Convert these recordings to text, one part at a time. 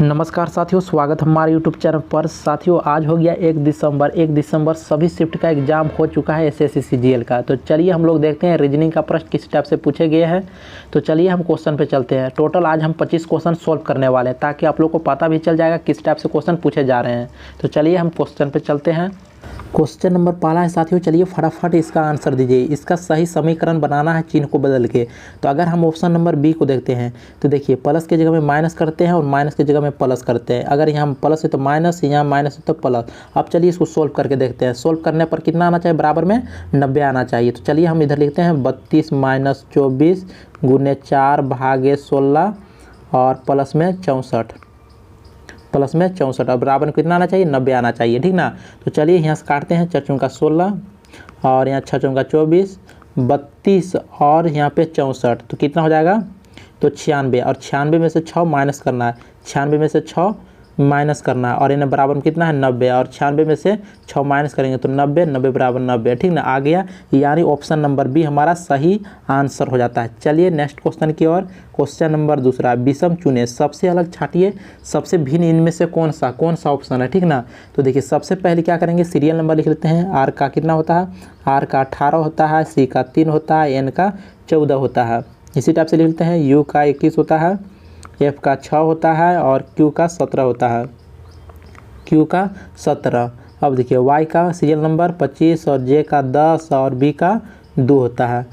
नमस्कार साथियों, स्वागत है हमारे यूट्यूब चैनल पर। साथियों आज हो गया 1 दिसंबर सभी शिफ्ट का एग्जाम हो चुका है एसएससी सीजीएल का। तो चलिए हम लोग देखते हैं रीजनिंग का प्रश्न किस टाइप से पूछे गए हैं। तो चलिए हम क्वेश्चन पे चलते हैं। टोटल आज हम 25 क्वेश्चन सॉल्व करने वाले हैं ताकि आप लोग को पता भी चल जाएगा किस टाइप से क्वेश्चन पूछे जा रहे हैं। तो चलिए हम क्वेश्चन पे चलते हैं। क्वेश्चन नंबर पहला है साथियों, चलिए फटाफट इसका आंसर दीजिए। इसका सही समीकरण बनाना है चिन्ह को बदल के। तो अगर हम ऑप्शन नंबर बी को देखते हैं तो देखिए प्लस की जगह में माइनस करते हैं और माइनस की जगह में प्लस करते हैं। अगर यहाँ प्लस है तो माइनस, यहाँ माइनस है तो प्लस। अब चलिए इसको सोल्व करके देखते हैं। सोल्व करने पर कितना आना चाहिए, बराबर में 90 आना चाहिए। तो चलिए हम इधर लिखते हैं 32 माइनस 24 गुने 4 भागे 16 और प्लस में 64 अब बराबर में कितना आना चाहिए, 90 आना चाहिए, ठीक ना। तो चलिए यहाँ से काटते हैं। 4 चौका 16 और यहाँ 6 चौका 24, 32 और यहाँ पे 64 तो कितना हो जाएगा, तो 96। और 96 में से 6 माइनस करना है, 96 में से 6 माइनस करना है और इन्हें बराबर में कितना है 90। और 96 में से 6 माइनस करेंगे तो 90 बराबर 90, ठीक ना। आ गया, यानी ऑप्शन नंबर बी हमारा सही आंसर हो जाता है। चलिए नेक्स्ट क्वेश्चन की ओर। क्वेश्चन नंबर दूसरा, विषम चुने, सबसे अलग छाटिए, सबसे भिन्न इनमें से कौन सा ऑप्शन है, ठीक ना। तो देखिए सबसे पहले क्या करेंगे, सीरियल नंबर लिख लेते हैं। आर का कितना होता है, आर का 18 होता है, सी का 3 होता है, एन का 14 होता है। इसी टाइप से लिख लेते हैं। यू का 21 होता है, एफ का 6 होता है और क्यू का 17 होता है, क्यू का 17। अब देखिए वाई का सीरियल नंबर 25 और जे का 10 और बी का 2 होता है,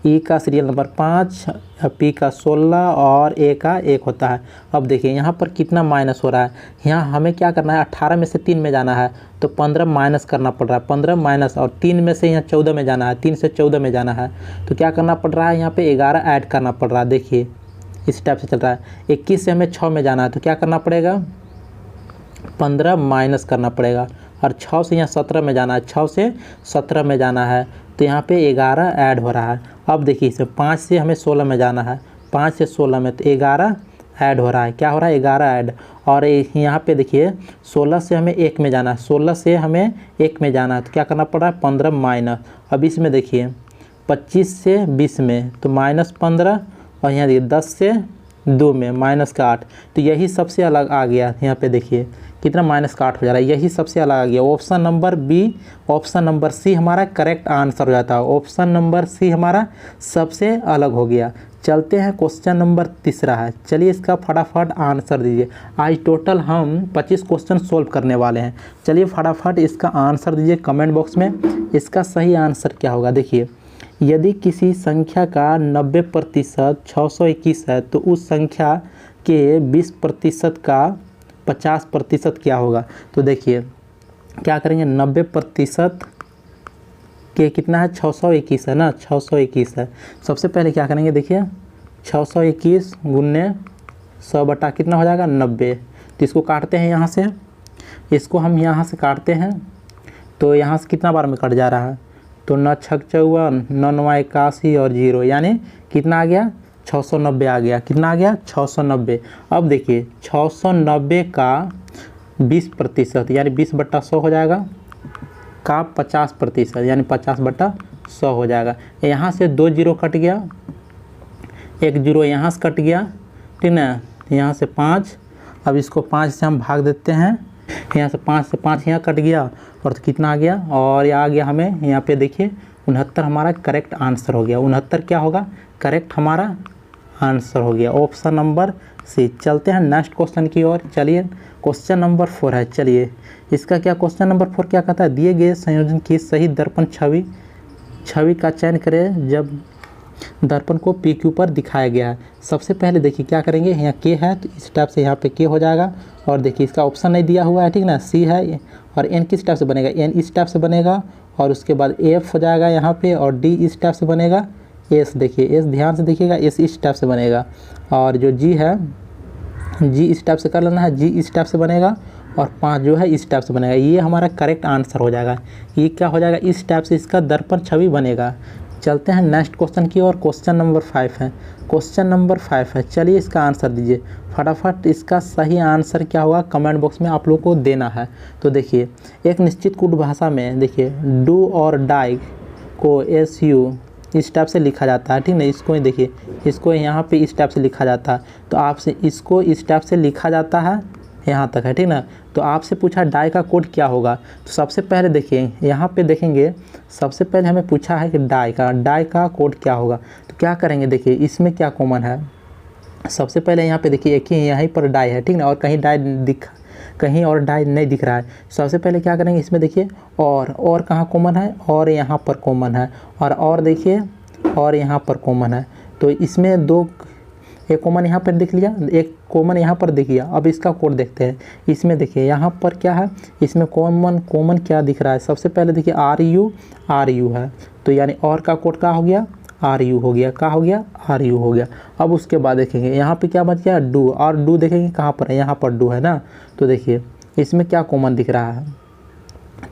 ई का सीरियल नंबर 5, पी का 16 और ए का 1 होता है। अब देखिए यहाँ पर कितना माइनस हो रहा है। यहाँ हमें क्या करना है, 18 में से 3 में जाना है तो 15 माइनस करना पड़ रहा है, 15 माइनस, और 3 में से यहाँ 14 में जाना है, 3 से 14 में जाना है तो क्या करना पड़ रहा है, यहाँ पे 11 ऐड करना पड़ रहा है। देखिए इस टाइप से चल रहा है। 21 से हमें 6 में जाना है तो क्या करना पड़ेगा, 15 माइनस करना पड़ेगा। और 6 से यहाँ 17 में जाना है, 6 से 17 में जाना है तो यहाँ पे 11 ऐड हो रहा है। अब देखिए इसमें 5 से हमें 16 में जाना है, 5 से 16 में तो 11 ऐड हो रहा है। क्या हो रहा है, 11 ऐड। और यहाँ पे देखिए 16 से हमें 1 में जाना है, 16 से हमें 1 में जाना है तो क्या करना पड़ रहा है, 15 माइनस। अब इसमें देखिए 25 से 20 में तो माइनस 15 और यहाँ देखिए 10 से 2 में माइनस का 8 तो यही सबसे अलग आ गया। यहाँ पे देखिए कितना माइनस का 8 हो जा रहा है, यही सबसे अलग आ गया। Option number B, option number C हमारा करेक्ट आंसर हो जाता है। ऑप्शन नंबर सी हमारा सबसे अलग हो गया। चलते हैं क्वेश्चन नंबर तीसरा है। चलिए इसका फटाफट आंसर दीजिए। आज टोटल हम 25 क्वेश्चन सोल्व करने वाले हैं। चलिए फटाफट इसका आंसर दीजिए कमेंट बॉक्स में। इसका सही आंसर क्या होगा, देखिए यदि किसी संख्या का 90% 621 है तो उस संख्या के 20% का 50% क्या होगा। तो देखिए क्या करेंगे, 90% के कितना है, 621 है ना, 621 है। सबसे पहले क्या करेंगे, देखिए 621 गुने 100 बटा कितना हो जाएगा, 90। तो इसको काटते हैं यहाँ से, इसको हम यहाँ से काटते हैं तो यहाँ से कितना बार में कट जा रहा है, तो 9 छक 54, 9 9 81 और 0 यानी कितना आ गया, 690 आ गया। कितना आ गया, 690। अब देखिए 690 का 20% यानी 20 बटा 100 हो जाएगा, का 50% यानी 50 बटा 100 हो जाएगा। यहाँ से 2 जीरो कट गया, 1 जीरो यहाँ से कट गया, ठीक ना। यहाँ से 5, अब इसको 5 से हम भाग देते हैं, यहाँ से 5 से 5 यहाँ कट गया और तो कितना आ गया, और ये आ गया हमें यहाँ पे देखिए 69 हमारा करेक्ट आंसर हो गया। 69 क्या होगा, करेक्ट हमारा आंसर हो गया, ऑप्शन नंबर सी। चलते हैं नेक्स्ट क्वेश्चन की ओर। चलिए क्वेश्चन नंबर 4 है। चलिए इसका क्या, क्वेश्चन नंबर 4 क्या कहता है, दिए गए संयोजन की सही दर्पण छवि का चयन करें जब दर्पण को पी क्यू पर दिखाया गया है। सबसे पहले देखिए क्या करेंगे, यहाँ के है तो इस टाइप से यहाँ पे के हो जाएगा। और देखिए इसका ऑप्शन नहीं दिया हुआ है, ठीक ना, सी है। और एन किस टाइप से बनेगा, एन इस टाइप से बनेगा और उसके बाद एफ हो जाएगा यहाँ पे, और डी इस टाइप से बनेगा, एस देखिए, एस ध्यान से देखिएगा, एस इस टाइप से बनेगा। और जो जी है, जी इस टाइप से कर लेना है, जी इस टाइप से बनेगा और 5 जो है इस टाइप से बनेगा। ये हमारा करेक्ट आंसर हो जाएगा। ये क्या हो जाएगा, इस टाइप से इसका दर्पण छवि बनेगा। चलते हैं नेक्स्ट क्वेश्चन की ओर। क्वेश्चन नंबर 5 है। क्वेश्चन नंबर 5 है। चलिए इसका आंसर दीजिए फटाफट। इसका सही आंसर क्या होगा कमेंट बॉक्स में आप लोगों को देना है। तो देखिए एक निश्चित कूट भाषा में देखिए डू और डाई को SU इस टाइप से लिखा जाता है, ठीक ना। इसको देखिए, इसको यहाँ पे इस टाइप से लिखा जाता है, तो आपसे इसको इस टाइप से लिखा जाता है यहाँ तक है, ठीक ना। तो आपसे पूछा डाई का कोड क्या होगा, तो सबसे पहले देखिए यहाँ पे देखेंगे, सबसे पहले हमें पूछा है कि डाई का कोड क्या होगा। तो क्या करेंगे, देखिए इसमें क्या कॉमन है। सबसे पहले यहाँ पे देखिए एक ही यहीं पर डाई है, ठीक ना, और कहीं और डाई नहीं दिख रहा है। सबसे पहले क्या करेंगे, इसमें देखिए और कहाँ कॉमन है, और यहाँ पर कॉमन है, और देखिए और यहाँ पर कॉमन है। तो इसमें दो, एक कॉमन यहाँ पर दिख लिया, एक कॉमन यहाँ पर दिख गया। अब इसका कोड देखते हैं। इसमें देखिए यहाँ पर क्या है, इसमें कॉमन क्या दिख रहा है। सबसे पहले देखिए आर यू है, तो यानी और का कोड क्या हो गया, आर यू हो गया, क्या हो गया, आर यू हो गया। अब उसके बाद देखेंगे यहाँ पे क्या बच गया, डू, और डू देखेंगे कहाँ पर है, यहाँ पर डू है ना। तो देखिए इसमें क्या कॉमन दिख रहा है,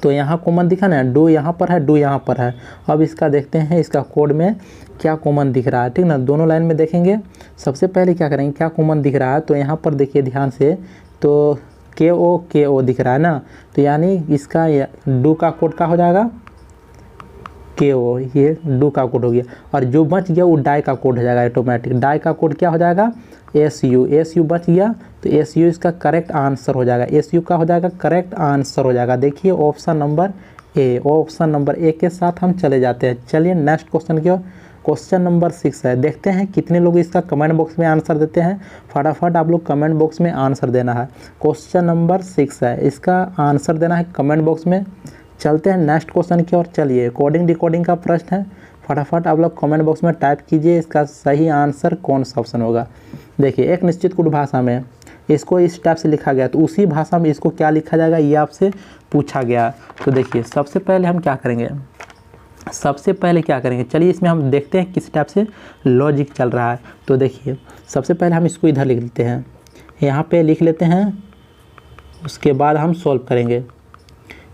तो यहाँ कॉमन दिखा ना, डू यहाँ पर है, डू यहाँ पर है। अब इसका देखते हैं, इसका कोड में क्या कॉमन दिख रहा है, ठीक ना। दोनों लाइन में देखेंगे। सबसे पहले क्या करेंगे, क्या कॉमन दिख रहा है, तो यहाँ पर देखिए ध्यान से, तो के ओ दिख रहा है ना। तो यानी इसका डू का कोड क्या हो जाएगा, के ओ, ये डू का कोड हो गया। और जो बच गया वो डाई का कोड हो जाएगा ऑटोमेटिक। डाई का कोड क्या हो जाएगा, एस यू बच गया, तो एस यू इसका करेक्ट आंसर हो जाएगा। एस यू का हो जाएगा करेक्ट आंसर हो जाएगा। देखिए ऑप्शन नंबर ए के साथ हम चले जाते हैं। चलिए नेक्स्ट क्वेश्चन की ओर। क्वेश्चन नंबर 6 है, देखते हैं कितने लोग इसका कमेंट बॉक्स में आंसर देते हैं। फटाफट आप लोग कमेंट बॉक्स में आंसर देना है। क्वेश्चन नंबर 6 है, इसका आंसर देना है कमेंट बॉक्स में। चलते हैं नेक्स्ट क्वेश्चन की ओर। चलिए कोडिंग डिकोडिंग का प्रश्न है, फटाफट आप लोग कमेंट बॉक्स में टाइप कीजिए इसका सही आंसर कौन सा ऑप्शन होगा। देखिए एक निश्चित कुछ भाषा में इसको इस टाइप से लिखा गया, तो उसी भाषा में इसको क्या लिखा जाएगा ये आपसे पूछा गया। तो देखिए सबसे पहले हम क्या करेंगे, चलिए इसमें हम देखते हैं किस टाइप से लॉजिक चल रहा है। तो देखिए सबसे पहले हम इसको इधर लिख लेते हैं, यहाँ पे लिख लेते हैं, उसके बाद हम सॉल्व करेंगे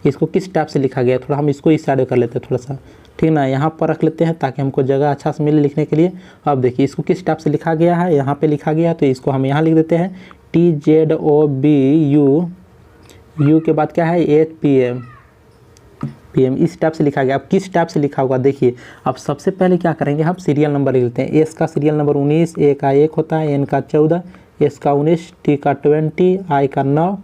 इसको किस टाइप से लिखा गया। थोड़ा हम इसको इस साइड कर लेते हैं थोड़ा सा, ठीक ना, यहाँ पर रख लेते हैं ताकि हमको जगह अच्छा से मिले लिखने के लिए। अब देखिए इसको किस टाइप से लिखा गया है, यहाँ पे लिखा गया है, तो इसको हम यहाँ लिख देते हैं TZOBU, यू के बाद क्या है PM, इस टाइप से लिखा गया। अब किस टाइप से लिखा होगा देखिए। अब सबसे पहले क्या करेंगे, हम सीरियल नंबर लिख लेते हैं। एस का सीरियल नंबर 19, ए का 1 होता है, एन का 14, एस का 19, टी का 20, आई का 9,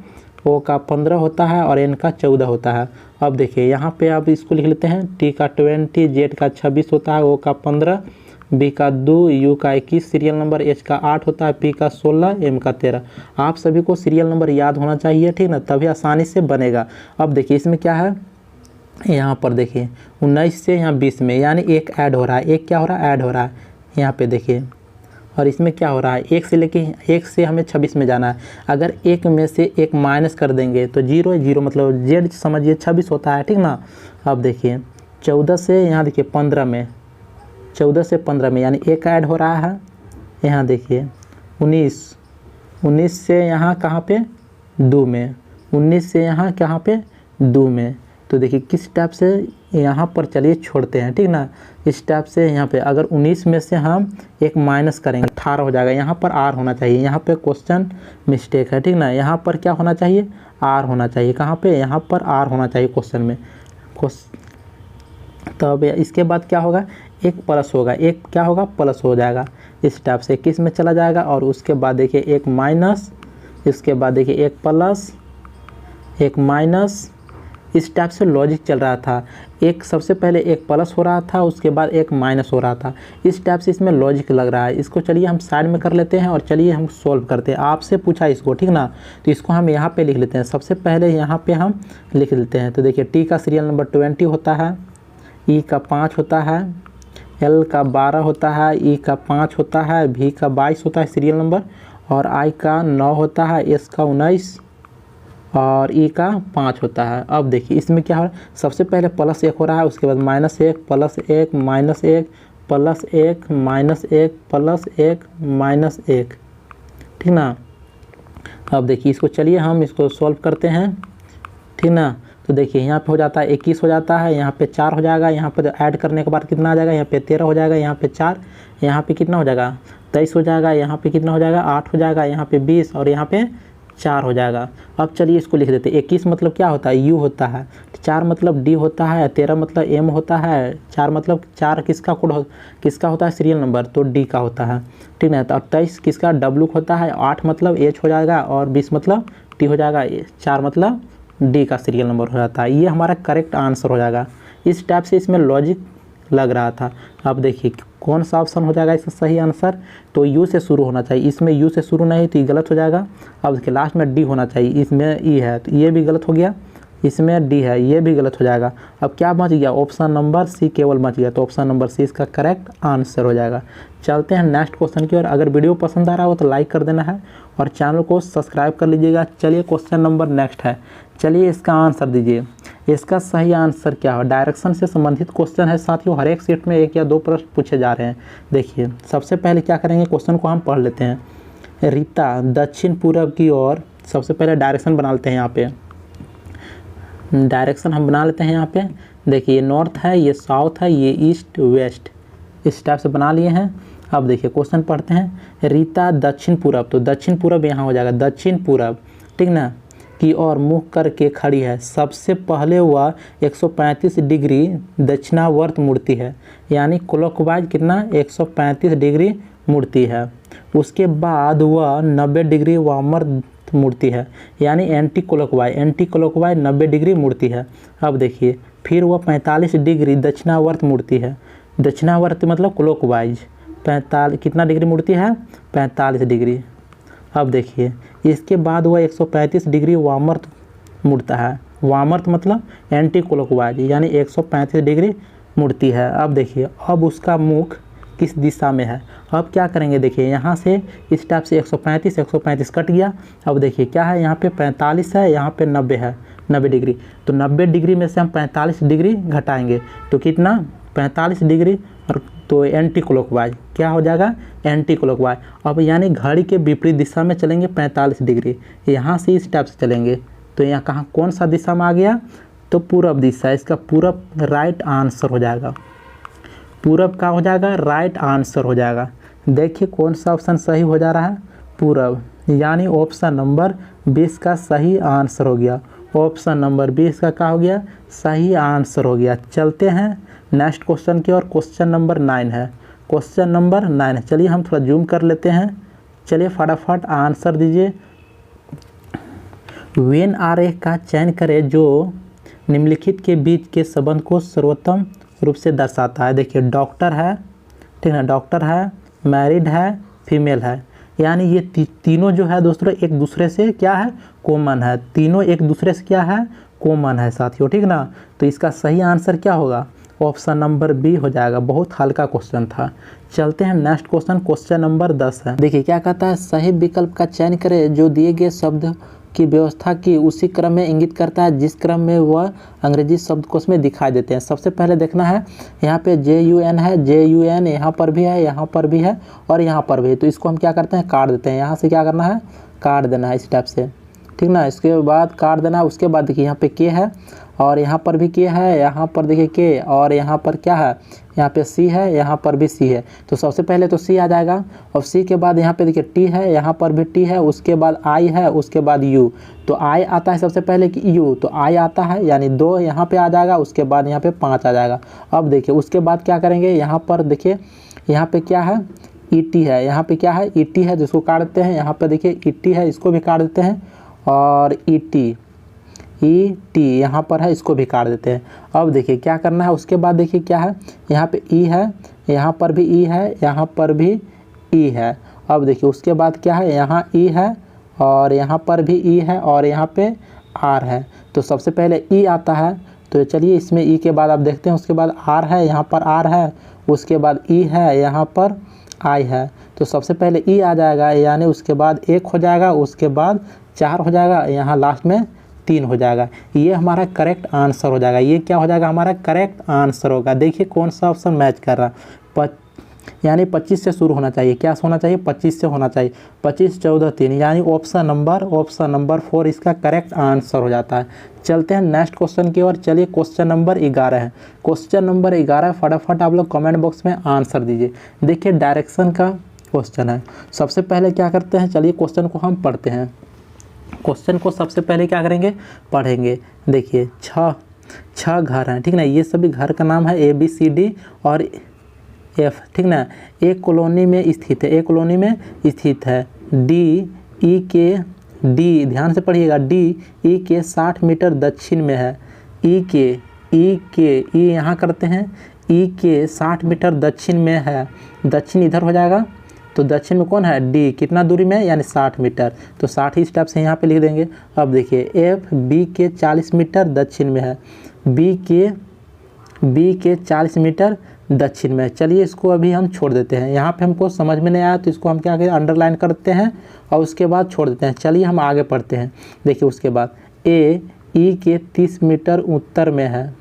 ओ का 15 होता है और एन का 14 होता है। अब देखिए यहाँ पे आप इसको लिख लेते हैं, टी का 20, जेड का 26 होता है, ओ का 15, बी का 2, यू का 21 सीरियल नंबर, एच का 8 होता है, पी का 16, एम का 13। आप सभी को सीरियल नंबर याद होना चाहिए, ठीक ना, तभी आसानी से बनेगा। अब देखिए इसमें क्या है, यहाँ पर देखिए 19 से यहाँ 20 में, यानी एक ऐड हो रहा है, एक क्या हो रहा है, ऐड हो रहा है यहाँ पे देखिए। और इसमें क्या हो रहा है, एक से लेके एक से हमें 26 में जाना है। अगर एक में से एक माइनस कर देंगे तो 0 0, मतलब जेड समझिए 26 होता है, ठीक ना। अब देखिए 14 से यहाँ देखिए 15 में, 14 से 15 में यानी एक ऐड हो रहा है। यहाँ देखिए 19 से यहाँ कहाँ पे 2 में, 19 से यहाँ कहाँ पे 2 में। तो देखिए किस टाइप से यहाँ पर चलिए छोड़ते हैं, ठीक ना। इस टाइप से यहाँ पे अगर 19 में से हम एक माइनस करेंगे 18 हो जाएगा। यहाँ पर आर होना चाहिए, यहाँ पे क्वेश्चन मिस्टेक है, ठीक ना। यहाँ पर क्या होना चाहिए, आर होना चाहिए। कहाँ पे, यहाँ पर आर होना चाहिए क्वेश्चन में। तब इसके बाद क्या होगा, एक प्लस होगा, एक क्या होगा, प्लस हो जाएगा। इस टाइप से 21 में चला जाएगा। और उसके बाद देखिए एक माइनस, इसके बाद देखिए एक प्लस, एक माइनस, इस टाइप से लॉजिक चल रहा था। एक सबसे पहले एक प्लस हो रहा था, उसके बाद एक माइनस हो रहा था। इस टाइप से इसमें लॉजिक लग रहा है। इसको चलिए हम साइड में कर लेते हैं और चलिए हम सॉल्व करते हैं। आपसे पूछा इसको, ठीक ना, तो इसको हम यहाँ पे लिख लेते हैं। सबसे पहले यहाँ पे हम लिख लेते हैं। तो देखिए टी का सीरियल नंबर 20 होता है, ई का 5 होता है, एल का 12 होता है, ई का 5 होता है, भी का 22 होता है सीरियल नंबर, और आई का 9 होता है, एस का 19 और ई का 5 होता है। अब देखिए इसमें क्या हो रहा है, सबसे पहले प्लस 1 हो रहा है, उसके बाद -1 +1 -1 +1 -1 +1 -1, ठीक ना। अब देखिए इसको चलिए हम इसको सॉल्व करते हैं, ठीक ना। तो देखिए यहाँ पे हो जाता है 21 हो जाता है, यहाँ पे 4 हो जाएगा, यहाँ पे ऐड करने के बाद कितना आ जाएगा, यहाँ पे 13 हो जाएगा, यहाँ पे 4, यहाँ पे कितना हो जाएगा 23 हो जाएगा, यहाँ पे कितना हो जाएगा 8 हो जाएगा, यहाँ पे 20 और यहाँ पे 4 हो जाएगा। अब चलिए इसको लिख देते हैं। 21 मतलब क्या होता है, यू होता है, 4 मतलब डी होता है, 13 मतलब एम होता है, 4 मतलब 4 किसका कोड किसका होता है, सीरियल नंबर, तो डी का होता है, ठीक है। तो 28 किसका, डब्ल्यू होता है, 8 मतलब एच हो जाएगा और 20 मतलब टी हो जाएगा, 4 मतलब डी का सीरियल नंबर हो जाता है। ये हमारा करेक्ट आंसर हो जाएगा। इस टाइप से इसमें लॉजिक लग रहा था। अब देखिए कौन सा ऑप्शन हो जाएगा इसका सही आंसर, तो यू से शुरू होना चाहिए, इसमें यू से शुरू नहीं तो ये गलत हो जाएगा। अब देखिए लास्ट में डी होना चाहिए, इसमें ई है तो ये भी गलत हो गया, इसमें डी है ये भी गलत हो जाएगा। अब क्या बच गया, ऑप्शन नंबर सी केवल बच गया, तो ऑप्शन नंबर सी इसका करेक्ट आंसर हो जाएगा। चलते हैं नेक्स्ट क्वेश्चन की ओर। अगर वीडियो पसंद आ रहा हो तो लाइक कर देना है और चैनल को सब्सक्राइब कर लीजिएगा। चलिए क्वेश्चन नंबर नेक्स्ट है, चलिए इसका आंसर दीजिए। इसका सही आंसर क्या हो, डायरेक्शन से संबंधित क्वेश्चन है साथियों, हर एक सेट में 1 या 2 प्रश्न पूछे जा रहे हैं। देखिए सबसे पहले क्या करेंगे, क्वेश्चन को हम पढ़ लेते हैं। रीता दक्षिण पूर्व की ओर, सबसे पहले डायरेक्शन बना लेते हैं। यहाँ पे डायरेक्शन हम बना लेते हैं। यहाँ पे देखिए ये नॉर्थ है, ये साउथ है, ये ईस्ट वेस्ट, इस टाइप से बना लिए हैं। अब देखिए क्वेश्चन पढ़ते हैं। रीता दक्षिण पूर्व, तो दक्षिण पूर्व यहाँ हो जाएगा, दक्षिण पूर्व, ठीक ना, की ओर मुँह करके खड़ी है। सबसे पहले वह 135 डिग्री दक्षिणावर्त मुड़ती है, यानी क्लॉकवाइज कितना 135 डिग्री मुड़ती है। उसके बाद वह 90 डिग्री वामवर्त मुड़ती है, यानी एंटी क्लॉकवाइज 90 डिग्री मुड़ती है। अब देखिए फिर वह 45 डिग्री दक्षिणावर्त मुड़ती है, दक्षिणावर्त मतलब क्लॉकवाइज 45 कितना डिग्री मुड़ती है, 45 डिग्री। अब देखिए इसके बाद वह 135 डिग्री वामवर्त मुड़ता है, वामवर्त मतलब एंटी क्लॉकवाइज यानी 135 डिग्री मुड़ती है। अब देखिए अब उसका मुख किस दिशा में है। अब क्या करेंगे, देखिए यहाँ से इस टाइप से 135 कट गया। अब देखिए क्या है, यहाँ पे 45 है, यहाँ पे 90 है, 90 डिग्री, तो 90 डिग्री में से हम 45 डिग्री घटाएंगे तो कितना 45 डिग्री, और तो एंटी क्लॉकवाइज क्या हो जाएगा, एंटी क्लॉकवाइज। अब यानी घड़ी के विपरीत दिशा में चलेंगे 45 डिग्री, यहाँ से इस टाइप से चलेंगे तो यहाँ कहाँ कौन सा दिशा में आ गया, तो पूरब दिशा, इसका पूरब राइट आंसर हो जाएगा। पूरब का हो जाएगा राइट आंसर हो जाएगा। देखिए कौन सा ऑप्शन सही हो जा रहा है, पूरब, यानी ऑप्शन नंबर 20 का सही आंसर हो गया। ऑप्शन नंबर 20 का क्या हो गया, सही आंसर हो गया। चलते हैं नेक्स्ट क्वेश्चन की ओर। क्वेश्चन नंबर 9 है, क्वेश्चन नंबर 9 है। चलिए हम थोड़ा जूम कर लेते हैं, चलिए फटाफट आंसर दीजिए। वेन आरेख का चयन करें जो निम्नलिखित के बीच के संबंध को सर्वोत्तम रूप से दर्शाता है। देखिए डॉक्टर है, ठीक है, डॉक्टर है, मैरिड है, फीमेल है, यानी ये तीनों जो है दोस्तों एक दूसरे से क्या है, कॉमन है, तीनों एक दूसरे से क्या है, कॉमन है साथियों, ठीक ना। तो इसका सही आंसर क्या होगा, ऑप्शन नंबर बी हो जाएगा। बहुत हल्का क्वेश्चन था। चलते हैं नेक्स्ट क्वेश्चन, क्वेश्चन नंबर 10 है। देखिए क्या कहता है, सही विकल्प का चयन करें जो दिए गए शब्द की व्यवस्था की उसी क्रम में इंगित करता है जिस क्रम में वह अंग्रेजी शब्दकोश में दिखाई देते हैं। सबसे पहले देखना है यहाँ पे JUN है, JUN यहाँ पर भी है, यहाँ पर भी है और यहाँ पर भी है, तो इसको हम क्या करते हैं, काट देते हैं। यहाँ से क्या करना है, काट देना है इस टाइप से, ठीक ना। इसके बाद काट देना है। उसके बाद देखिए यहाँ पे के है और यहाँ पर भी के है, यहाँ पर देखिए के और यहाँ पर क्या है, यहाँ पे सी है, यहाँ पर भी सी है, तो सबसे पहले तो सी आ जाएगा। और सी के बाद यहाँ पे देखिए टी है, यहाँ पर भी टी है, उसके बाद आई है, उसके बाद यू, तो आई आता है सबसे पहले कि यू, तो आई आता है यानी 2 यहाँ पे आ जाएगा, उसके बाद यहाँ पे 5 आ जाएगा। अब देखिए उसके बाद क्या करेंगे, यहाँ पर देखिए यहाँ पे क्या है, ET है, यहाँ पे क्या है, ET है जिसको काट देते हैं। यहाँ पे देखिए ET है, इसको भी काट देते हैं और ET यहाँ पर है, इसको भी काट देते हैं। अब देखिए क्या करना है, उसके बाद देखिए क्या है, यहाँ पे E है, यहाँ पर भी E है, यहाँ पर भी E है। अब देखिए उसके बाद क्या है, यहाँ E है और यहाँ पर भी E है और यहाँ पे R है, तो सबसे पहले E आता है। तो चलिए इसमें E के बाद आप देखते हैं, उसके बाद R है, यहाँ पर R है, उसके बाद E है, यहाँ पर I है, तो सबसे पहले E आ जाएगा, यानी उसके बाद 1 हो जाएगा, उसके बाद 4 हो जाएगा, यहाँ लास्ट में 3 हो जाएगा। ये हमारा करेक्ट आंसर हो जाएगा। ये क्या हो जाएगा, हमारा करेक्ट आंसर होगा। देखिए कौन सा ऑप्शन मैच कर रहा है, यानी 25 से शुरू होना चाहिए। क्या होना चाहिए, 25 से होना चाहिए। 25, 14, 3, यानी ऑप्शन नंबर 4 इसका करेक्ट आंसर हो जाता है। चलते हैं नेक्स्ट क्वेश्चन की ओर। चलिए क्वेश्चन नंबर 11 है। क्वेश्चन नंबर 11 फटाफट आप लोग कमेंट बॉक्स में आंसर दीजिए। देखिए डायरेक्शन का क्वेश्चन है। सबसे पहले क्या करते हैं, चलिए क्वेश्चन को हम पढ़ते हैं। क्वेश्चन को सबसे पहले क्या करेंगे, पढ़ेंगे। देखिए छह घर हैं, ठीक ना, ये सभी घर का नाम है ABCD और F, ठीक ना। एक कॉलोनी में स्थित है, एक कॉलोनी में स्थित है। डी ध्यान से पढ़िएगा, ई के 60 मीटर दक्षिण में है। ई यहाँ करते हैं, ई के 60 मीटर दक्षिण में है। दक्षिण इधर हो जाएगा, तो दक्षिण में कौन है, डी, कितना दूरी में, यानी 60 मीटर, तो 60 ही स्टेप से यहाँ पे लिख देंगे। अब देखिए एफ बी के 40 मीटर दक्षिण में है, बी के 40 मीटर दक्षिण में। चलिए इसको अभी हम छोड़ देते हैं, यहाँ पे हमको समझ में नहीं आया तो इसको हम क्या करें, अंडरलाइन करते हैं और उसके बाद छोड़ देते हैं। चलिए हम आगे पढ़ते हैं। देखिए उसके बाद ई के 30 मीटर उत्तर में है,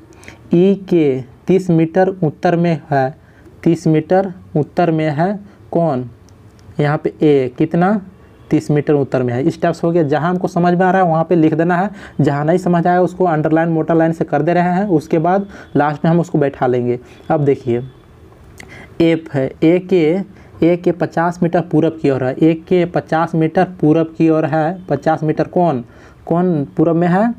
ई के 30 मीटर उत्तर में है, 30 मीटर उत्तर में है कौन, यहाँ पे ए कितना, 30 मीटर उत्तर में है। इस टाइप से हो गया, जहाँ हमको समझ में आ रहा है वहाँ पे लिख देना है, जहाँ नहीं समझ आया उसको अंडरलाइन मोटा लाइन से कर दे रहे हैं, उसके बाद लास्ट में हम उसको बैठा लेंगे। अब देखिए एफ है, ए के 50 मीटर पूरब की ओर है, ए के 50 मीटर पूरब की ओर है। 50 मीटर कौन पूरब में है,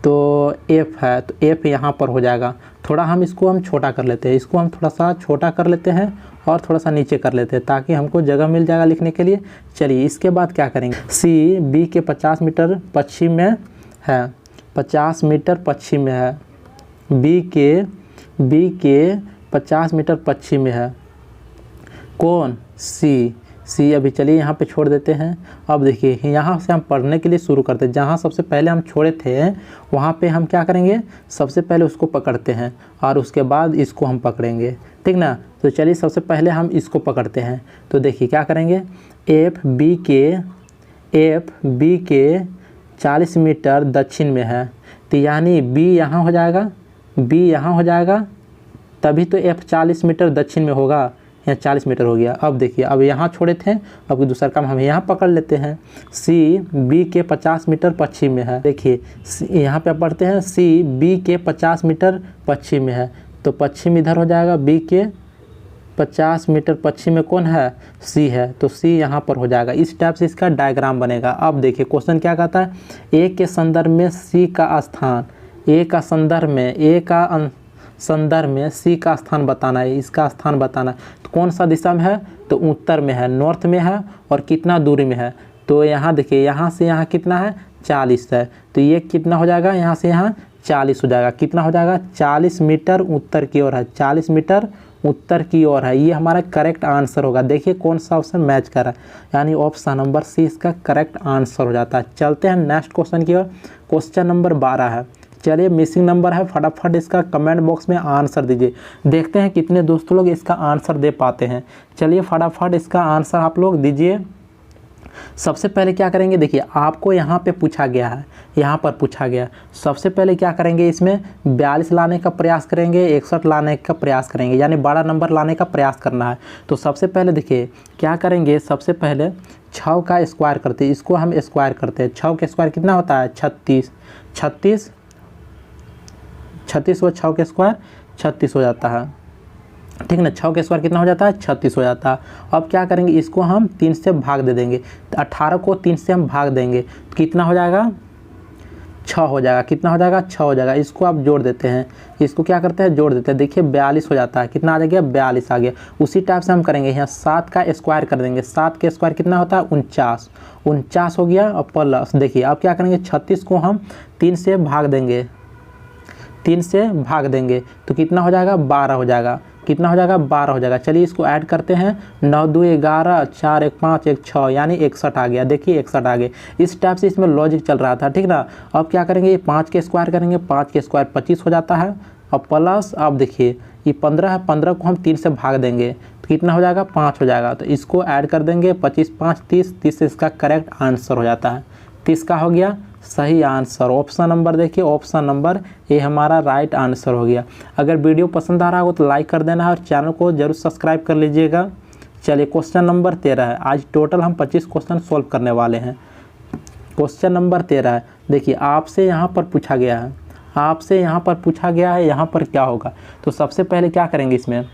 तो एफ है, तो एफ यहाँ पर हो जाएगा। थोड़ा हम इसको छोटा कर लेते हैं, इसको हम थोड़ा सा छोटा कर लेते हैं और थोड़ा सा नीचे कर लेते हैं ताकि हमको जगह मिल जाएगा लिखने के लिए। चलिए इसके बाद क्या करेंगे, सी बी के 50 मीटर पश्चिम में है, 50 मीटर पश्चिम में है। बी के 50 मीटर पश्चिम में है कौन, सी अभी चलिए यहाँ पे छोड़ देते हैं। अब देखिए यहाँ से हम पढ़ने के लिए शुरू करते हैं, जहाँ सबसे पहले हम छोड़े थे वहाँ पे हम क्या करेंगे, सबसे पहले उसको पकड़ते हैं और उसके बाद इसको हम पकड़ेंगे, ठीक ना। तो चलिए सबसे पहले हम इसको पकड़ते हैं। तो देखिए क्या करेंगे, एफ बी के 40 मीटर दक्षिण में है, तो यानी बी यहाँ हो जाएगा, तभी तो एफ 40 मीटर दक्षिण में होगा, यहाँ 40 मीटर हो गया। अब देखिए अब यहाँ छोड़े थे, अब दूसरा काम हम यहाँ पकड़ लेते हैं। सी बी के 50 मीटर पश्चिम में है। देखिए यहाँ पे पढ़ते हैं, सी बी के 50 मीटर पश्चिम में है, तो पश्चिम इधर हो जाएगा, बी के 50 मीटर पश्चिम में कौन है, सी है, तो सी यहाँ पर हो जाएगा। इस टाइप से इसका डायग्राम बनेगा। अब देखिए क्वेश्चन क्या कहता है, ए के संदर्भ में सी का स्थान, ए का संदर्भ में सी का स्थान बताना है, इसका स्थान बताना है। तो कौन सा दिशा में है, तो उत्तर में है, नॉर्थ में है, और कितना दूरी में है, तो यहाँ देखिए यहाँ से यहाँ कितना है, 40 है, तो ये कितना हो जाएगा, यहाँ से यहाँ 40 हो जाएगा। कितना हो जाएगा, 40 मीटर उत्तर की ओर है, 40 मीटर उत्तर की ओर है। ये हमारा करेक्ट आंसर होगा। देखिए कौन सा ऑप्शन मैच कर रहा है, यानी ऑप्शन नंबर सी इसका करेक्ट आंसर हो जाता है। चलते हैं नेक्स्ट क्वेश्चन की ओर। क्वेश्चन नंबर 12 है। चलिए मिसिंग नंबर है, फटाफट इसका कमेंट बॉक्स में आंसर दीजिए, देखते हैं कितने दोस्तों लोग इसका आंसर दे पाते हैं। चलिए फटाफट इसका आंसर आप लोग दीजिए। सबसे पहले क्या करेंगे, देखिए आपको यहाँ पे पूछा गया है, यहाँ पर पूछा गया, सबसे पहले क्या करेंगे, इसमें 42 लाने का प्रयास करेंगे, 61 लाने का प्रयास करेंगे, यानी 12 नंबर लाने का प्रयास करना है। तो सबसे पहले देखिए क्या करेंगे, सबसे पहले 6 का स्क्वायर करते हैं, इसको हम स्क्वायर करते हैं। 6 का स्क्वायर कितना होता है, 36 व 6 के स्क्वायर 36 हो जाता है, ठीक ना। 6 के स्क्वायर कितना हो जाता है, 36 हो जाता है। अब क्या करेंगे, इसको हम 3 से भाग दे देंगे, तो 18 को 3 से हम भाग देंगे तो कितना हो जाएगा, 6 हो जाएगा। कितना हो जाएगा, 6 हो जाएगा। इसको आप जोड़ देते हैं, इसको क्या करते हैं, जोड़ देते हैं। देखिए 42 हो जाता है, कितना आ गया, 42 आ गया। उसी टाइप से हम करेंगे, यहाँ 7 का स्क्वायर कर देंगे, 7 के स्क्वायर कितना होता है, 49 हो गया। और प्लस देखिए अब क्या करेंगे, 36 को हम 3 से भाग देंगे, 3 से भाग देंगे तो कितना हो जाएगा, 12 हो जाएगा। कितना हो जाएगा, 12 हो जाएगा। चलिए इसको ऐड करते हैं, 9 2 11, 4 1 5 1 6, यानी 61 आ गया। देखिए 61 आ गए। इस टाइप से इसमें लॉजिक चल रहा था, ठीक ना। अब क्या करेंगे, 5 के स्क्वायर करेंगे, 5 के स्क्वायर 25 हो जाता है। और प्लस अब देखिए ये 15 है, 15 को हम 3 से भाग देंगे तो कितना हो जाएगा, 5 हो जाएगा। तो इसको ऐड कर देंगे, 25 5 30 से इसका करेक्ट आंसर हो जाता है। 30 का हो गया सही आंसर। ऑप्शन नंबर देखिए, ऑप्शन नंबर ए हमारा राइट आंसर हो गया। अगर वीडियो पसंद आ रहा हो तो लाइक कर देना है और चैनल को जरूर सब्सक्राइब कर लीजिएगा। चलिए क्वेश्चन नंबर 13 है। आज टोटल हम 25 क्वेश्चन सॉल्व करने वाले हैं। क्वेश्चन नंबर 13 है। देखिए आपसे यहाँ पर पूछा गया है, यहाँ पर क्या होगा। तो सबसे पहले क्या करेंगे, इसमें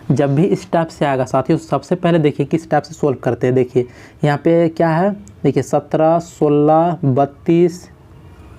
जब भी इस टाइप से आएगा साथियों, सबसे पहले देखिए किस टाइप से सोल्व करते हैं। देखिए यहाँ पे क्या है, देखिए 17, 16, 32,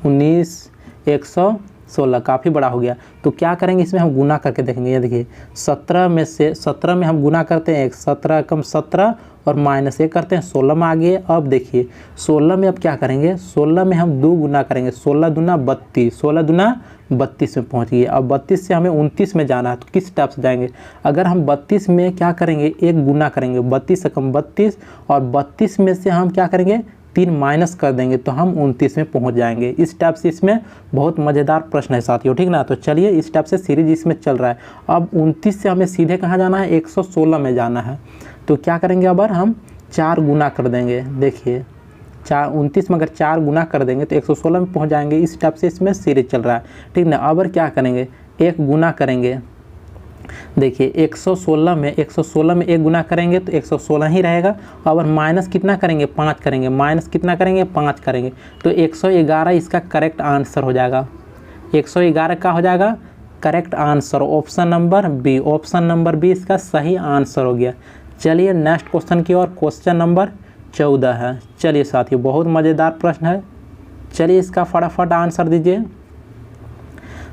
19, 116 काफ़ी बड़ा हो गया। तो क्या करेंगे, इसमें हम गुना करके देखेंगे। ये देखिए 17 में हम गुना करते हैं 17 कम 17 और माइनस 1 करते हैं 16 में आ गए। अब देखिए 16 में अब क्या करेंगे, 16 में हम 2 गुना करेंगे, 16 दूना 32, 16 दूना 32 में पहुंच गए। अब 32 से हमें 29 में जाना है, तो किस टाइप से जाएंगे। अगर हम 32 में क्या करेंगे, 1 गुना करेंगे, 32 से कम 32, और 32 में से हम क्या करेंगे 3 माइनस कर देंगे, तो हम 29 में पहुंच जाएंगे। इस टाइप से इसमें बहुत मज़ेदार प्रश्न है साथियों, ठीक ना। तो चलिए इस टाइप से सीरीज इसमें चल रहा है। अब 29 से हमें सीधे कहाँ जाना है, 116 में जाना है। तो क्या करेंगे, अब हम 4 गुना कर देंगे। देखिए 29 में अगर 4 गुना कर देंगे तो 116 में पहुंच जाएंगे। इस टाइप से इसमें सीरीज चल रहा है, ठीक ना। अब क्या करेंगे, 1 गुना करेंगे। देखिए 116 में 1 गुना करेंगे तो 116 ही रहेगा। और माइनस कितना करेंगे, 5 करेंगे। माइनस कितना करेंगे, 5 करेंगे। तो 111 इसका करेक्ट आंसर हो जाएगा। 111 का हो जाएगा correct answer, option number B. Option number B इसका सही आंसर हो गया। चलिए नेक्स्ट क्वेश्चन की ओर, क्वेश्चन नंबर 14 है। चलिए साथियों बहुत मज़ेदार प्रश्न है, चलिए इसका फटाफट आंसर दीजिए।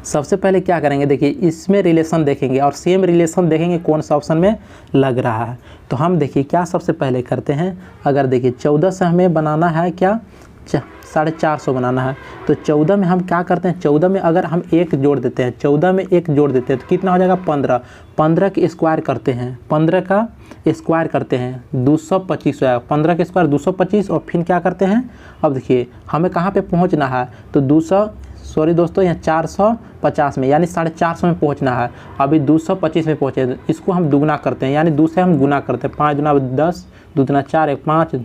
सबसे पहले क्या करेंगे, देखिए इसमें रिलेशन देखेंगे और सेम रिलेशन देखेंगे कौन सा ऑप्शन में लग रहा है। तो हम देखिए क्या सबसे पहले करते हैं, अगर देखिए 14 से हमें बनाना है क्या 450 बनाना है, तो 14 में हम क्या करते हैं, 14 में अगर हम 1 जोड़ देते हैं, 14 में 1 जोड़ देते हैं तो कितना हो जाएगा 15। 15 के स्क्वायर करते हैं, 15 का स्क्वायर करते हैं 225 हो जाएगा। 15 के स्क्वायर 225, और फिर क्या करते हैं, अब देखिए हमें कहाँ पे पहुँचना है, तो दोस्तों यहाँ 450 में, यानी 450 में पहुँचना है। अभी 225 में पहुँचे, इसको हम दुगना करते हैं, यानी 2 से हम गुना करते हैं। 5 दूना 10, 2 दूना 4, 1 5,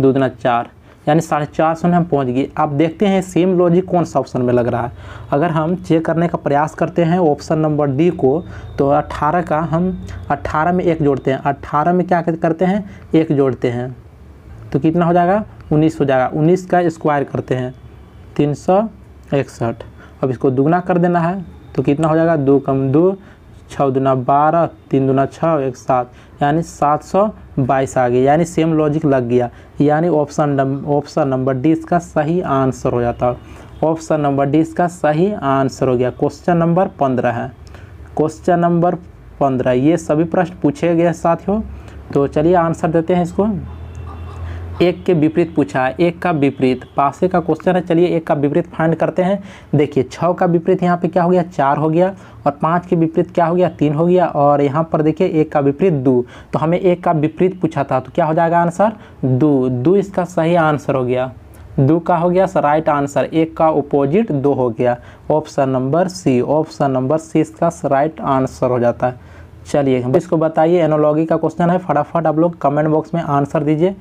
2 दूना 4, यानी 450 में हम पहुँच गए। आप देखते हैं सेम लॉजिक कौन सा ऑप्शन में लग रहा है। अगर हम चेक करने का प्रयास करते हैं ऑप्शन नंबर डी को, तो 18 का हम 18 में 1 जोड़ते हैं। 18 में क्या करते हैं, 1 जोड़ते हैं, तो कितना हो जाएगा 19 हो जाएगा। 19 का स्क्वायर करते हैं 361। अब इसको दुगना कर देना है, तो कितना हो जाएगा 2 कम 2, 6 दूना 12, 3 दूना 6, 1 7, यानी 722 आ गई। यानी सेम लॉजिक लग गया, यानी ऑप्शन नंबर डी इसका सही आंसर हो जाता है। ऑप्शन नंबर डी इसका सही आंसर हो गया। क्वेश्चन नंबर 15 है। क्वेश्चन नंबर 15 ये सभी प्रश्न पूछे गए साथियों। तो चलिए आंसर देते हैं इसको। 1 के विपरीत पूछा है, 1 का विपरीत पासे का क्वेश्चन है। चलिए 1 का विपरीत फाइंड करते हैं। देखिए 6 का विपरीत यहाँ पे क्या हो गया 4 हो गया, और 5 के विपरीत क्या हो गया 3 हो गया, और यहाँ पर देखिए 1 का विपरीत 2। तो हमें 1 का विपरीत पूछा था, तो क्या हो जाएगा आंसर 2 इसका सही आंसर हो गया। 2 का हो गया राइट आंसर। 1 का अपोजिट 2 हो गया। Option number C, option number C इसका राइट आंसर हो जाता है। चलिए इसको बताइए, एनालॉजी का क्वेश्चन है, फटाफट आप लोग कमेंट बॉक्स में आंसर दीजिए।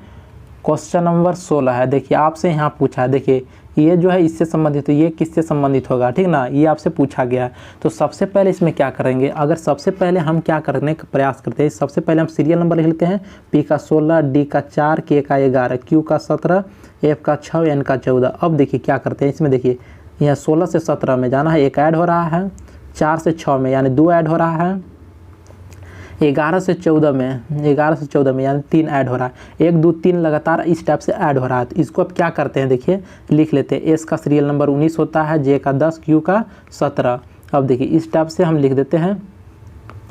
क्वेश्चन नंबर 16 है। देखिए आपसे यहाँ पूछा है, देखिए ये जो है इससे संबंधित, तो ये किससे संबंधित होगा, ठीक ना, ये आपसे पूछा गया है। तो सबसे पहले इसमें क्या करेंगे, अगर सबसे पहले हम क्या करने का प्रयास करते हैं, सबसे पहले हम सीरियल नंबर लिख लेते हैं। पी का 16, डी का 4, के का 11, क्यू का 17, एफ का 6, एन का 14। अब देखिए क्या करते हैं, इसमें देखिए यहाँ 16 से 17 में जाना है, 1 ऐड हो रहा है। 4 से 6 में यानी 2 ऐड हो रहा है। 11 से 14 में यानी 3 ऐड हो रहा है। 1 2 3 लगातार इस टाइप से ऐड हो रहा है। तो इसको अब क्या करते हैं, देखिए लिख लेते हैं। एस का सीरियल नंबर 19 होता है, जे का 10, क्यू का 17। अब देखिए इस टाइप से हम लिख देते हैं।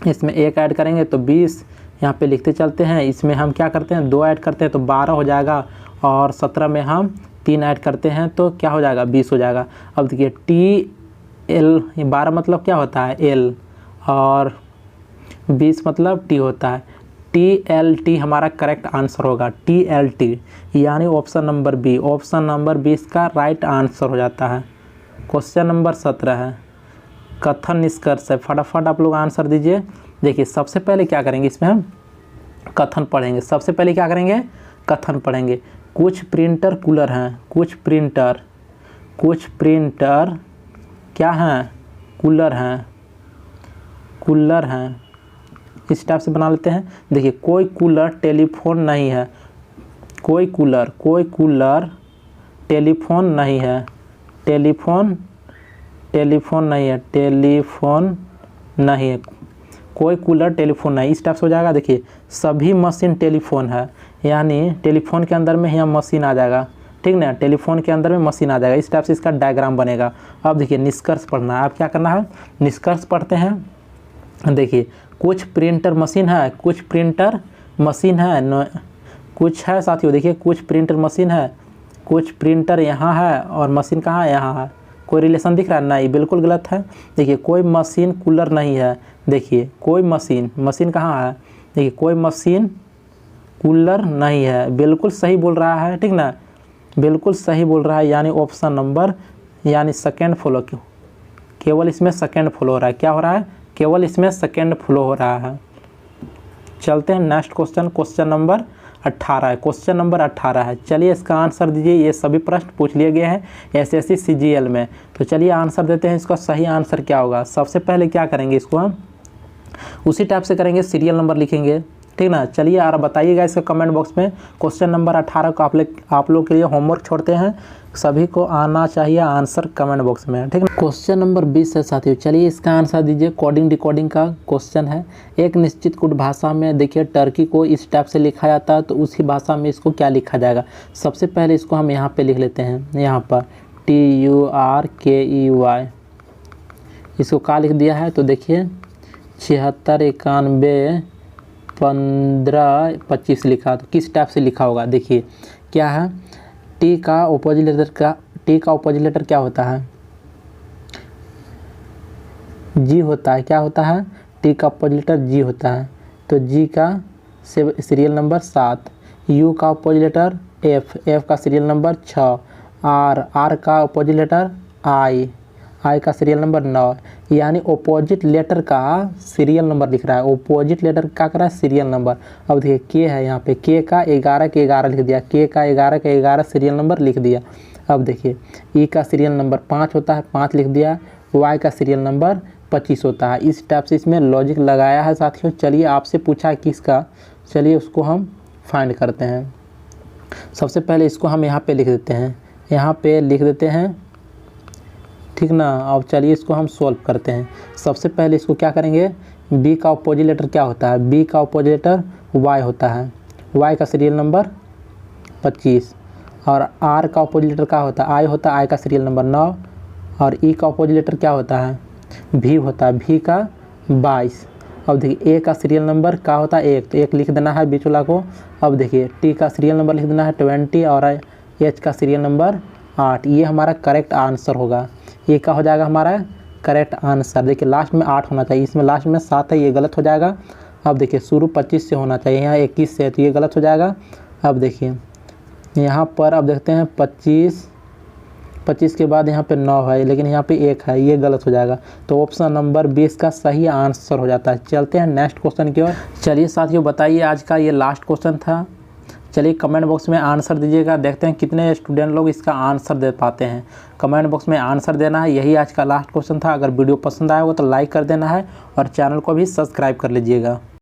इसमें 1 ऐड करेंगे तो 20, यहाँ पे लिखते चलते हैं। इसमें हम क्या करते हैं 2 ऐड करते हैं तो 12 हो जाएगा, और 17 में हम 3 ऐड करते हैं तो क्या हो जाएगा 20 हो जाएगा। अब देखिए टी एल, 12 मतलब क्या होता है एल, और 20 मतलब टी होता है। TLT हमारा करेक्ट आंसर होगा, TLT, यानी option number B. Option number B इसका राइट आंसर हो जाता है। क्वेश्चन नंबर 17 है, कथन निष्कर्ष है। फटाफट आप लोग आंसर दीजिए। देखिए सबसे पहले क्या करेंगे, इसमें हम कथन पढ़ेंगे। सबसे पहले क्या करेंगे, कथन पढ़ेंगे। कुछ प्रिंटर कूलर हैं, कुछ प्रिंटर क्या हैं, कूलर हैं। इस टाइप से बना लेते हैं। देखिए कोई कूलर टेलीफोन नहीं है, कोई कूलर टेलीफोन नहीं है, टेलीफोन नहीं है। कोई कूलर टेलीफोन नहीं, इस टाइप से हो जाएगा। देखिए सभी मशीन टेलीफोन है, यानी टेलीफोन के अंदर में यहाँ मशीन आ जाएगा, ठीक ना, टेलीफोन के अंदर में मशीन आ जाएगा। इस टाइप से इसका डायग्राम बनेगा। अब देखिए निष्कर्ष पढ़ना है। अब क्या करना है, निष्कर्ष पढ़ते हैं। देखिए कुछ प्रिंटर मशीन है, कुछ प्रिंटर मशीन है, कुछ है साथियों। देखिए कुछ प्रिंटर मशीन है, कुछ प्रिंटर यहाँ है और मशीन कहाँ है, यहाँ है। कोई रिलेशन दिख रहा है? नहीं, बिल्कुल गलत है। देखिए कोई मशीन कूलर नहीं है। देखिए कोई मशीन कहाँ है? देखिए कोई मशीन कूलर नहीं है, बिल्कुल सही बोल रहा है, ठीक ना, बिल्कुल सही बोल रहा है। यानी ऑप्शन नंबर, यानी सेकेंड फ्लो, केवल इसमें सेकेंड फ्लो हो रहा है। क्या हो रहा है? केवल इसमें सेकेंड फ्लो हो रहा है। चलते हैं नेक्स्ट क्वेश्चन, क्वेश्चन नंबर 18 है, क्वेश्चन नंबर 18 है। चलिए इसका आंसर दीजिए। ये सभी प्रश्न पूछ लिए गए हैं एसएससी सीजीएल में। तो चलिए आंसर देते हैं। इसका सही आंसर क्या होगा? सबसे पहले क्या करेंगे, इसको हम उसी टाइप से करेंगे, सीरियल नंबर लिखेंगे, ठीक ना। चलिए यार बताइएगा इसका कमेंट बॉक्स में। क्वेश्चन नंबर 18 को आप लोग के लिए होमवर्क छोड़ते हैं, सभी को आना चाहिए आंसर कमेंट बॉक्स में, ठीक है। क्वेश्चन नंबर 20 है साथियों। चलिए इसका आंसर दीजिए। कोडिंग डिकोडिंग का क्वेश्चन है। एक निश्चित कुट भाषा में देखिए टर्की को इस टाइप से लिखा जाता है, तो उसी भाषा में इसको क्या लिखा जाएगा? सबसे पहले इसको हम यहाँ पे लिख लेते हैं, यहाँ पर TURKEY, इसको क्या लिख दिया है? तो देखिए 76 91 15 25 लिखा। तो किस टाइप से लिखा होगा? देखिए क्या है, टी का अपोजिट लेटर क्या होता है? जी होता है। क्या होता है? टी का अपोजिट लेटर जी होता है। तो जी का सीरियल नंबर 7, यू का अपोजिट लेटर एफ का सीरियल नंबर 6, आर का अपोजिट लेटर आई का सीरियल नंबर 9। यानी अपोजिट लेटर का सीरियल नंबर लिख रहा है। अपोजिट लेटर क्या कर रहा है? Serial number. अब देखिए के है, यहाँ पे के का 11 के 11 लिख दिया, के का 11 के 11 सीरियल नंबर लिख दिया। अब देखिए ई का सीरियल नंबर 5 होता है, 5 लिख दिया। वाई का सीरियल नंबर 25 होता है। इस टाइप से इसमें लॉजिक लगाया है साथियों। चलिए आपसे पूछा है किसका, चलिए उसको हम फाइंड करते हैं। सबसे पहले इसको हम यहाँ पे लिख देते हैं, यहाँ पे लिख देते हैं, ठीक ना। अब चलिए इसको हम सॉल्व करते हैं। सबसे पहले इसको क्या करेंगे, बी का अपोजिट लेटर क्या होता है? बी का अपोजिट लेटर वाई होता है, वाई का सीरियल नंबर 25। और आर का अपोजिट लेटर क्या होता है? आई होता है, आई का सीरियल नंबर 9। और ई का अपोजिट लेटर क्या होता है? भी होता है, भी का 22। अब देखिए ए का सीरियल नंबर क्या होता है? 1, तो 1 लिख देना है बीच वाला को। अब देखिए टी का सीरियल नंबर लिख देना है 20 और एच का सीरियल नंबर 8। ये हमारा करेक्ट आंसर होगा। ये क्या हो जाएगा हमारा करेक्ट आंसर? देखिए लास्ट में 8 होना चाहिए, इसमें लास्ट में 7 है, ये गलत हो जाएगा। अब देखिए शुरू 25 से होना चाहिए, यहाँ 21 से है, तो ये गलत हो जाएगा। अब देखिए यहाँ पर अब देखते हैं 25 के बाद यहाँ पे 9 है, लेकिन यहाँ पे 1 है, ये गलत हो जाएगा। तो ऑप्शन नंबर 20 का सही आंसर हो जाता है। चलते हैं नेक्स्ट क्वेश्चन की ओर। चलिए साथियों बताइए, आज का ये लास्ट क्वेश्चन था। चलिए कमेंट बॉक्स में आंसर दीजिएगा, देखते हैं कितने स्टूडेंट लोग इसका आंसर दे पाते हैं। कमेंट बॉक्स में आंसर देना है। यही आज का लास्ट क्वेश्चन था। अगर वीडियो पसंद आया हो तो लाइक कर देना है और चैनल को भी सब्सक्राइब कर लीजिएगा।